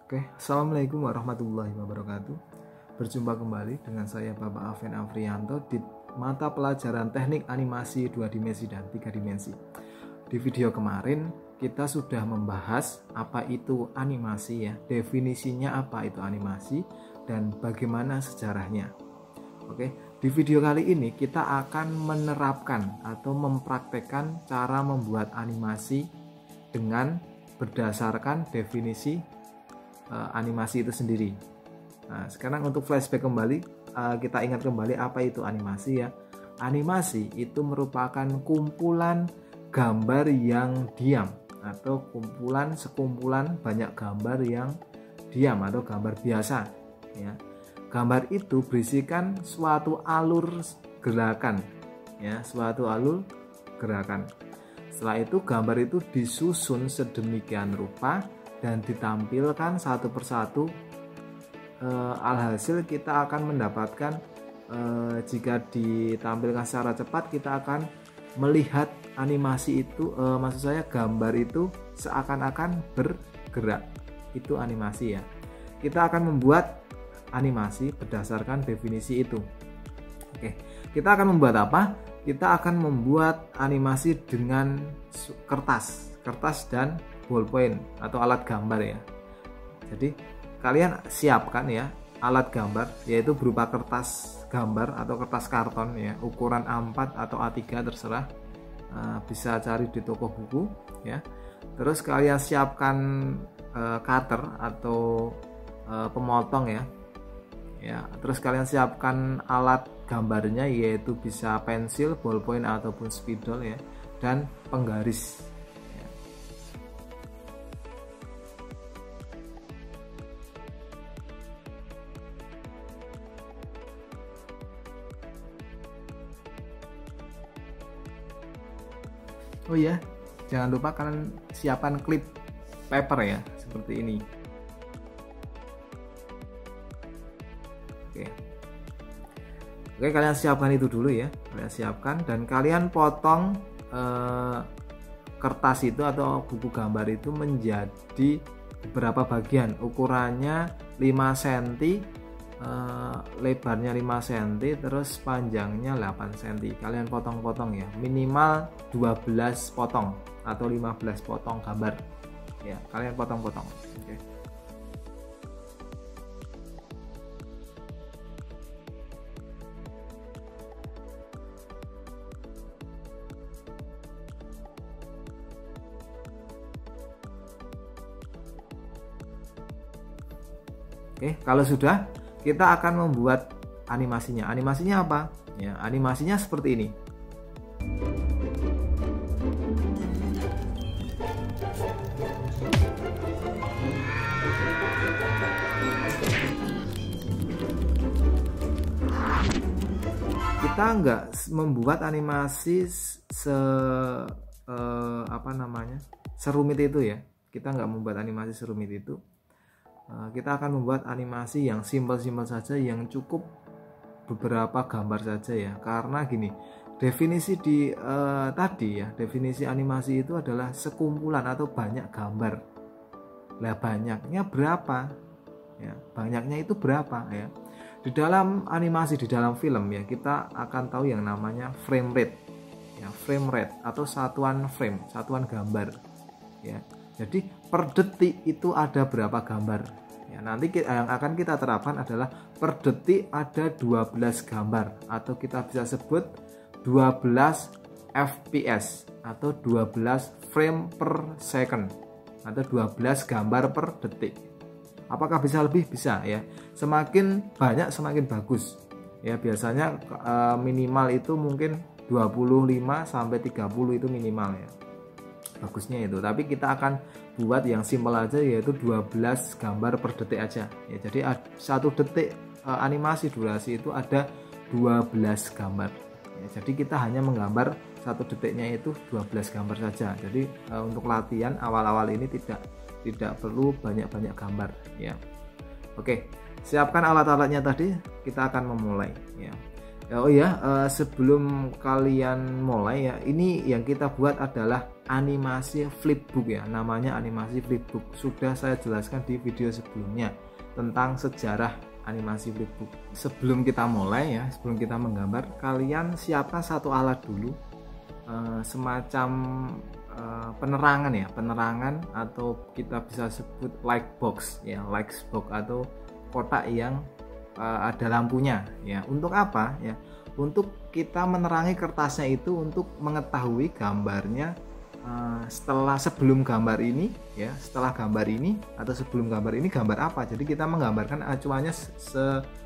Oke, Assalamualaikum warahmatullahi wabarakatuh. Berjumpa kembali dengan saya Bapak Aven Afrianto di mata pelajaran teknik animasi 2 dimensi dan 3 dimensi. Di video kemarin kita sudah membahas apa itu animasi ya, definisinya apa itu animasi dan bagaimana sejarahnya. Oke, di video kali ini kita akan menerapkan atau mempraktekkan cara membuat animasi dengan berdasarkan definisi animasi itu sendiri. Nah, sekarang untuk flashback kembali, kita ingat kembali apa itu animasi ya. Animasi itu merupakan kumpulan gambar yang diam atau sekumpulan banyak gambar yang diam atau gambar biasa ya. Gambar itu berisikan suatu alur gerakan ya, suatu alur gerakan. Setelah itu gambar itu disusun sedemikian rupa dan ditampilkan satu persatu. Alhasil kita akan mendapatkan, jika ditampilkan secara cepat kita akan melihat animasi itu, maksud saya gambar itu seakan-akan bergerak. Itu animasi ya. Kita akan membuat animasi berdasarkan definisi itu. Oke, kita akan membuat apa? Kita akan membuat animasi dengan kertas dan ballpoint atau alat gambar ya. Jadi kalian siapkan ya alat gambar, yaitu berupa kertas gambar atau kertas karton ya, ukuran A4 atau A3 terserah, bisa cari di toko buku ya. Terus kalian siapkan cutter atau pemotong ya. Terus kalian siapkan alat gambarnya, yaitu bisa pensil, ballpoint ataupun spidol ya, dan penggaris. Oh iya, jangan lupa kalian siapkan klip paper ya, seperti ini. Oke, kalian siapkan itu dulu ya. Kalian siapkan dan kalian potong kertas itu atau buku gambar itu menjadi beberapa bagian. Ukurannya 5 cm, lebarnya 5 cm, terus panjangnya 8 cm. Kalian potong-potong ya, minimal 12 potong atau 15 potong gambar ya, kalian potong-potong. Oke, kalau sudah, kita akan membuat animasinya. Animasinya apa? Ya, animasinya seperti ini. Kita nggak membuat animasi serumit itu ya. Kita nggak membuat animasi serumit itu. Kita akan membuat animasi yang simpel-simpel saja, yang cukup beberapa gambar saja ya. Karena gini, definisi tadi ya, definisi animasi itu adalah sekumpulan atau banyak gambar. Lah banyaknya berapa? Ya, banyaknya itu berapa ya? Di dalam animasi, di dalam film ya, kita akan tahu yang namanya frame rate. Ya, frame rate atau satuan frame, satuan gambar. Ya. Jadi per detik itu ada berapa gambar ya, nanti yang akan kita terapkan adalah per detik ada 12 gambar, atau kita bisa sebut 12 fps atau 12 frame per second atau 12 gambar per detik. Apakah bisa lebih? Bisa ya, semakin banyak semakin bagus ya. Biasanya minimal itu mungkin 25 sampai 30 itu minimal ya, bagusnya itu. Tapi kita akan buat yang simpel aja, yaitu 12 gambar per detik aja ya. Jadi 1 detik animasi durasi itu ada 12 gambar ya. Jadi kita hanya menggambar 1 detiknya itu 12 gambar saja. Jadi untuk latihan awal-awal ini tidak perlu banyak-banyak gambar ya. Oke, siapkan alat-alatnya tadi, kita akan memulai ya. Oh iya, sebelum kalian mulai ya, ini yang kita buat adalah animasi flipbook ya, namanya animasi flipbook. Sudah saya jelaskan di video sebelumnya tentang sejarah animasi flipbook. Sebelum kita mulai ya, sebelum kita menggambar, kalian siapkan satu alat dulu, semacam penerangan ya, penerangan atau kita bisa sebut light box ya, light box atau kotak yang ada lampunya ya. Untuk apa ya? Untuk kita menerangi kertasnya itu untuk mengetahui gambarnya sebelum gambar ini ya, setelah gambar ini atau sebelum gambar ini gambar apa. Jadi kita menggambarkan acuannya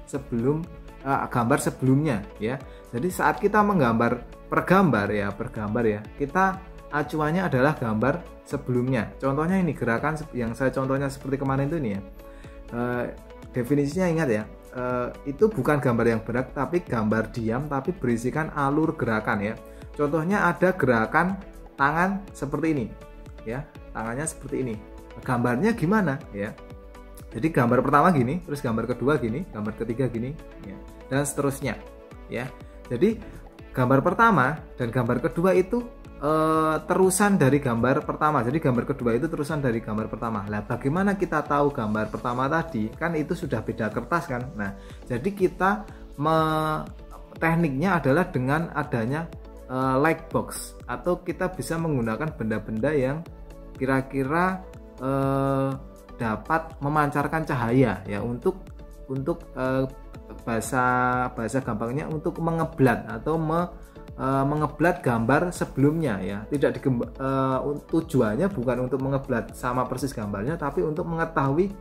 sebelum gambar sebelumnya ya. Jadi saat kita menggambar per gambar ya, kita acuannya adalah gambar sebelumnya. Contohnya ini gerakan yang saya contohnya seperti kemarin itu ini ya. Definisinya ingat ya, itu bukan gambar yang berat tapi gambar diam tapi berisikan alur gerakan ya. Contohnya ada gerakan tangan seperti ini ya, tangannya seperti ini. Gambarnya gimana ya? Jadi gambar pertama gini, terus gambar kedua gini, gambar ketiga gini ya, dan seterusnya ya. Jadi gambar pertama dan gambar kedua itu terusan dari gambar pertama. Jadi gambar kedua itu terusan dari gambar pertama. Nah, bagaimana kita tahu gambar pertama tadi? Kan itu sudah beda kertas kan. Nah, jadi kita tekniknya adalah dengan adanya light box, atau kita bisa menggunakan benda-benda yang kira-kira dapat memancarkan cahaya ya, untuk bahasa gampangnya untuk mengeblat atau mengeblat gambar sebelumnya ya. Tidak tujuannya bukan untuk mengeblat sama persis gambarnya, tapi untuk mengetahui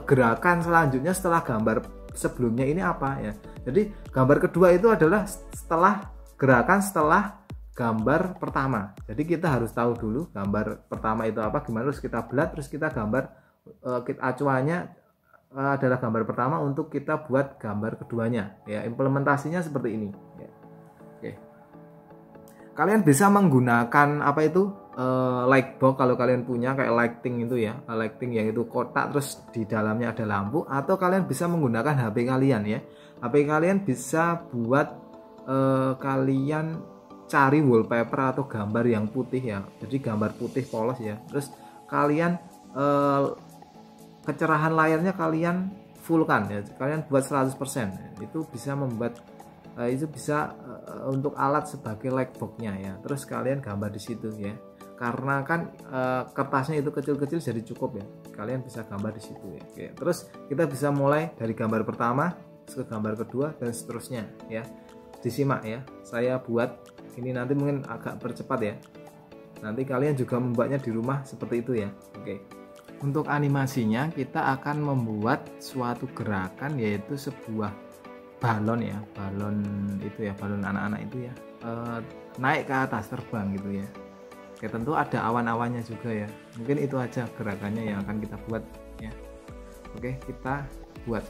gerakan selanjutnya setelah gambar sebelumnya ini apa ya. Jadi gambar kedua itu adalah setelah gambar pertama. Jadi kita harus tahu dulu gambar pertama itu apa, gimana, terus kita belat, terus kita gambar, acuannya adalah gambar pertama untuk kita buat gambar keduanya ya. Implementasinya seperti ini ya. Oke. Kalian bisa menggunakan apa itu light box kalau kalian punya, kayak lighting itu ya, lighting yang itu kotak terus di dalamnya ada lampu, atau kalian bisa menggunakan HP kalian ya. HP kalian bisa buat kalian cari wallpaper atau gambar yang putih ya, jadi gambar putih polos ya, terus kalian kecerahan layarnya kalian fullkan ya, kalian buat 100%. Itu bisa membuat itu bisa untuk alat sebagai light box-nya ya. Terus kalian gambar di situ ya. Karena kan kertasnya itu kecil-kecil jadi cukup ya. Kalian bisa gambar di situ ya. Oke. Terus kita bisa mulai dari gambar pertama ke gambar kedua dan seterusnya ya. Disimak ya. Saya buat ini nanti mungkin agak percepat ya. Nanti kalian juga membuatnya di rumah seperti itu ya. Oke. Untuk animasinya kita akan membuat suatu gerakan, yaitu sebuah balon ya, balon itu ya, balon anak-anak itu ya, naik ke atas, terbang gitu ya. Oke, tentu ada awan-awannya juga ya. Mungkin itu aja gerakannya yang akan kita buat ya. Oke, kita buat.